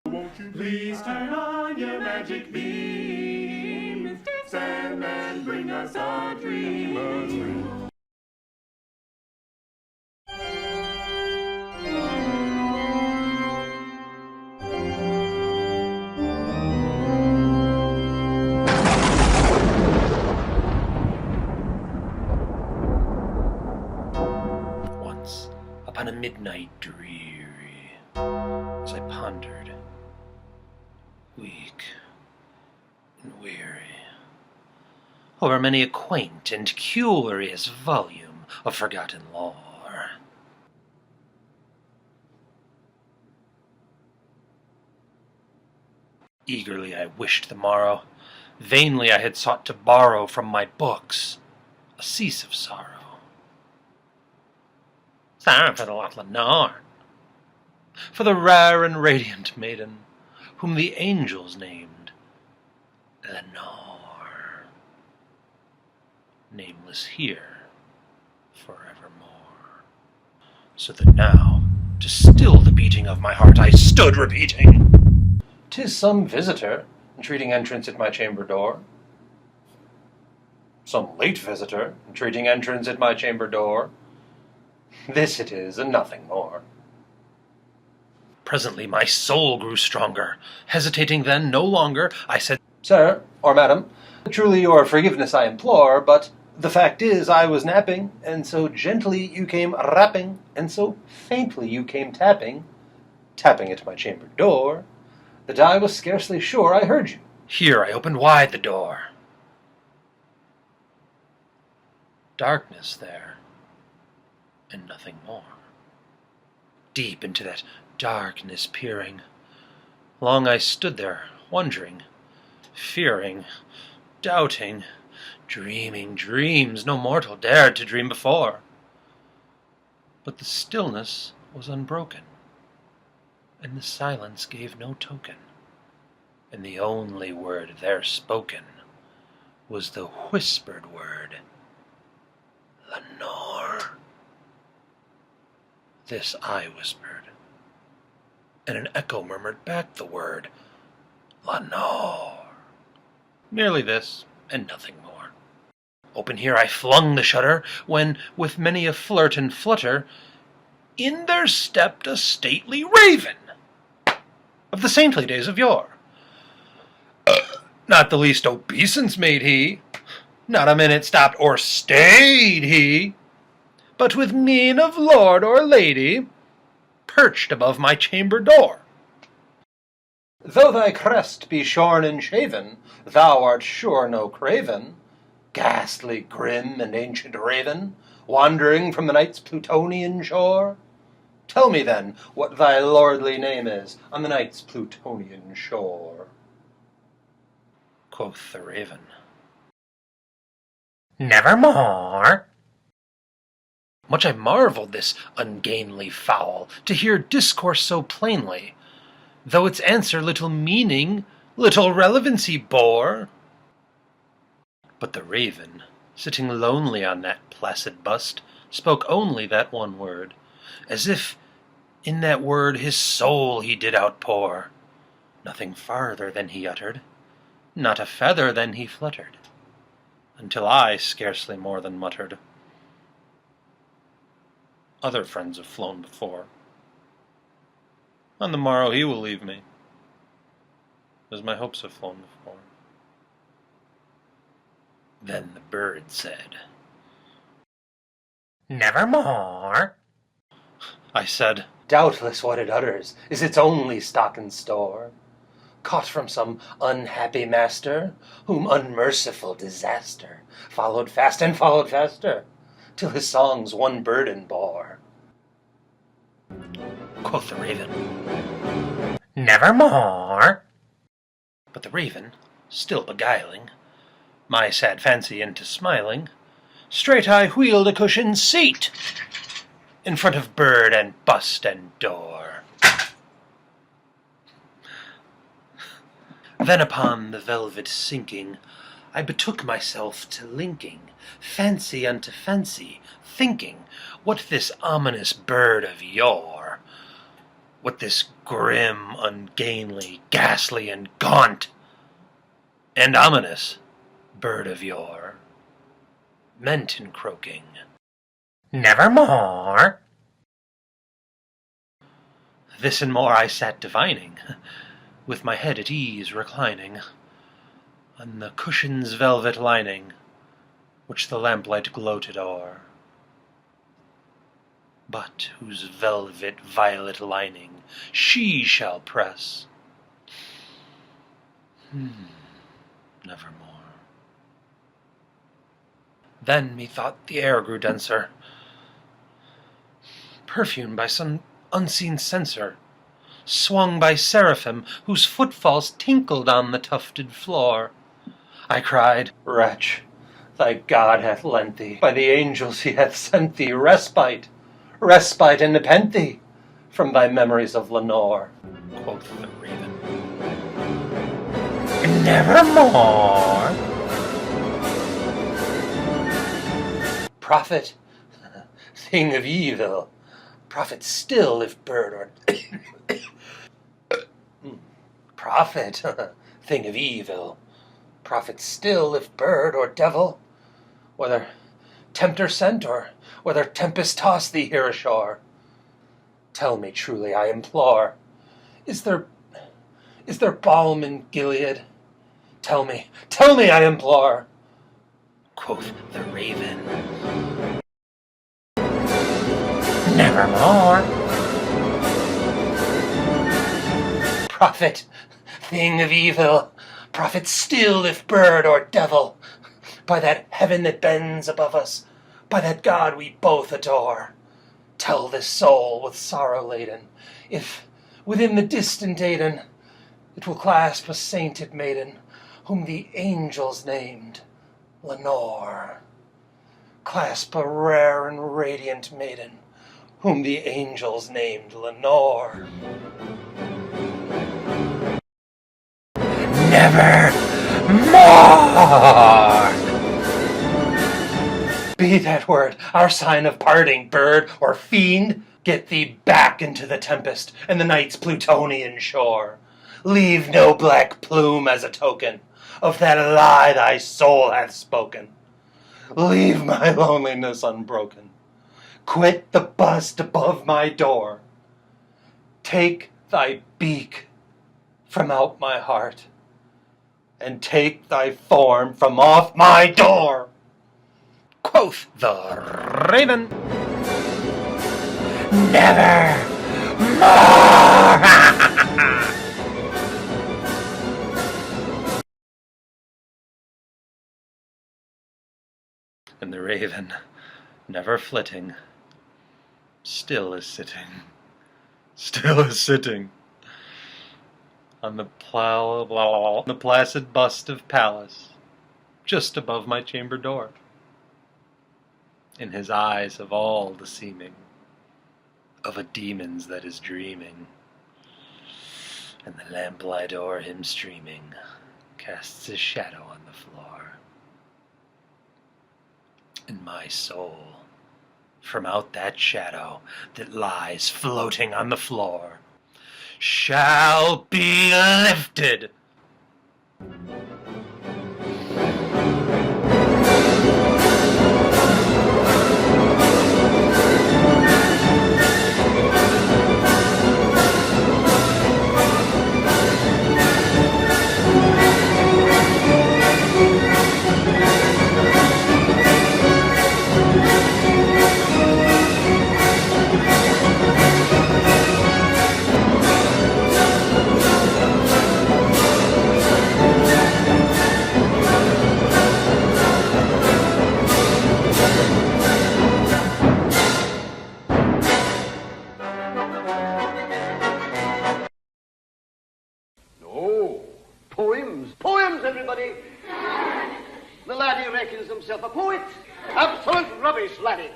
Won't you please turn on your magic beam, Mr. Sandman, bring us our dream. Once, upon a midnight dreary, as I pondered, weak and weary, over many a quaint and curious volume of forgotten lore, eagerly I wished the morrow. Vainly I had sought to borrow from my books a cease of sorrow. Sorrow for the lot Lenore, for the rare and radiant maiden, whom the angels named Lenore, nameless here forevermore. So that now, to still the beating of my heart, I stood repeating, "'Tis some visitor entreating entrance at my chamber door. Some late visitor entreating entrance at my chamber door. This it is, and nothing more." Presently my soul grew stronger. Hesitating then no longer, I said, "Sir, or madam, truly your forgiveness I implore, but the fact is I was napping, and so gently you came rapping, and so faintly you came tapping at my chamber door, that I was scarcely sure I heard you." Here I opened wide the door. Darkness there, and nothing more. Deep into that darkness peering, long I stood there, wondering, fearing, doubting, dreaming dreams no mortal dared to dream before. But the stillness was unbroken, and the silence gave no token, and the only word there spoken was the whispered word, "Lenore." This I whispered, and an echo murmured back the word, "Lenore." Merely this, and nothing more. Open here I flung the shutter, when, with many a flirt and flutter, in there stepped a stately raven, of the saintly days of yore. Not the least obeisance made he, not a minute stopped or stayed he, but with mien of lord or lady, perched above my chamber door. "Though thy crest be shorn and shaven, thou art sure no craven, ghastly, grim, and ancient raven, wandering from the night's Plutonian shore. Tell me then what thy lordly name is on the night's Plutonian shore." Quoth the raven, "Nevermore." Much I marveled this ungainly fowl, to hear discourse so plainly, though its answer little meaning, little relevancy bore. But the raven, sitting lonely on that placid bust, spoke only that one word, as if in that word his soul he did outpour. Nothing farther than he uttered, not a feather than he fluttered, until I scarcely more than muttered, "Other friends have flown before. On the morrow he will leave me, as my hopes have flown before." Then the bird said, "Nevermore." I said, "Doubtless what it utters is its only stock and store, caught from some unhappy master, whom unmerciful disaster followed fast and followed faster, till his songs one burden bore." Quoth the raven, "Nevermore." But the raven, still beguiling my sad fancy into smiling, straight I wheeled a cushioned seat in front of bird and bust and door. Then upon the velvet sinking, I betook myself to linking fancy unto fancy, thinking what this ominous bird of yore what this grim, ungainly, ghastly, and gaunt, and ominous bird of yore meant in croaking, "Nevermore." This and more I sat divining, with my head at ease reclining on the cushion's velvet lining, which the lamplight gloated o'er, but whose velvet violet lining she shall press. Nevermore. Then methought the air grew denser, perfumed by some unseen censer, swung by seraphim whose footfalls tinkled on the tufted floor. I cried, "Wretch, thy God hath lent thee, by the angels he hath sent thee, respite, and nepenthe from thy memories of Lenore." Quoth the raven, "Nevermore." Prophet, thing of evil, prophet still if bird or prophet, thing of evil, prophet still if bird or devil, whether tempter sent or whether tempest tossed thee here ashore. Tell me truly, I implore, is there balm in Gilead? Tell me, I implore. Quoth the raven, "Nevermore." Prophet, thing of evil, prophet still if bird or devil, by that heaven that bends above us, by that God we both adore, tell this soul with sorrow laden, if within the distant Aidenn it will clasp a sainted maiden, whom the angels named Lenore. Clasp a rare and radiant maiden, whom the angels named Lenore. Nevermore! Be that word our sign of parting, bird or fiend. Get thee back into the tempest and the night's Plutonian shore. Leave no black plume as a token of that lie thy soul hath spoken. Leave my loneliness unbroken. Quit the bust above my door. Take thy beak from out my heart, and take thy form from off my door. Quoth the raven, "Nevermore." And the raven, never flitting, still is sitting on the placid bust of Pallas, just above my chamber door. In his eyes of all the seeming of a demon's that is dreaming, and the lamplight o'er him streaming casts his shadow on the floor. And my soul, from out that shadow that lies floating on the floor, shall be lifted. Poems, everybody! The laddie reckons himself a poet. Absolute rubbish, laddie.